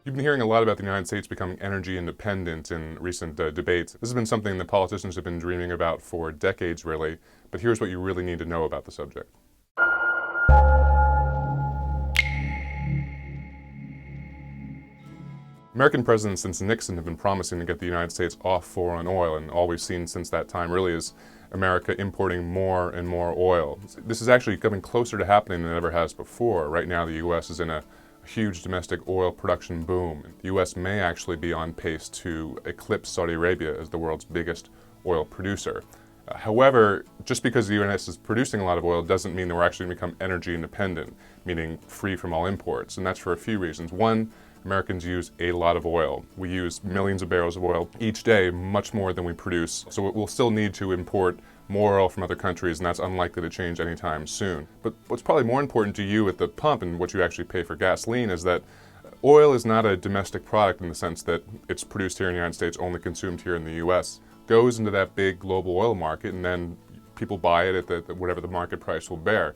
You've been hearing a lot about the United States becoming energy independent in recent debates. This has been something that politicians have been dreaming about for decades, really, but here's what you really need to know about the subject. American presidents since Nixon have been promising to get the United States off foreign oil, and all we've seen since that time really is America importing more and more oil. This is actually coming closer to happening than it ever has before. Right now the U.S. is in a huge domestic oil production boom. The U.S. may actually be on pace to eclipse Saudi Arabia as the world's biggest oil producer. However, just because the U.S. is producing a lot of oil doesn't mean that we're actually going to become energy independent, meaning free from all imports, and that's for a few reasons. One, Americans use a lot of oil. We use millions of barrels of oil each day, much more than we produce. So we'll still need to import more oil from other countries, and that's unlikely to change anytime soon. But what's probably more important to you at the pump and what you actually pay for gasoline is that oil is not a domestic product in the sense that it's produced here in the United States, only consumed here in the U.S. It goes into that big global oil market, and then people buy it at whatever the market price will bear.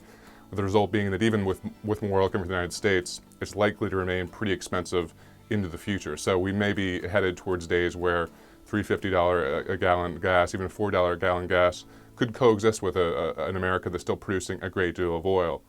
The result being that even with more oil coming from the United States, it's likely to remain pretty expensive into the future. So we may be headed towards days where $3.50 a gallon gas, even $4 a gallon gas, could coexist with an America that's still producing a great deal of oil.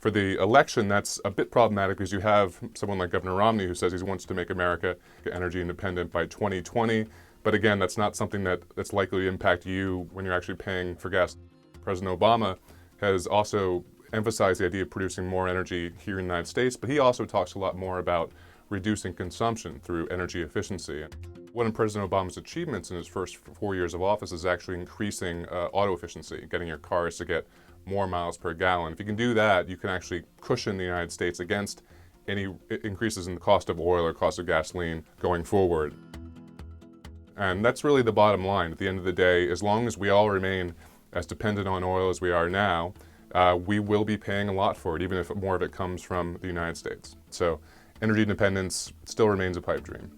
For the election, that's a bit problematic because you have someone like Governor Romney who says he wants to make America energy independent by 2020. But again, that's not something that's likely to impact you when you're actually paying for gas. President Obama has also emphasized the idea of producing more energy here in the United States, but he also talks a lot more about reducing consumption through energy efficiency. One of President Obama's achievements in his first 4 years of office is actually increasing auto efficiency, getting your cars to get more miles per gallon. If you can do that, you can actually cushion the United States against any increases in the cost of oil or cost of gasoline going forward. And that's really the bottom line. At the end of the day, as long as we all remain as dependent on oil as we are now, we will be paying a lot for it, even if more of it comes from the United States. So energy independence still remains a pipe dream.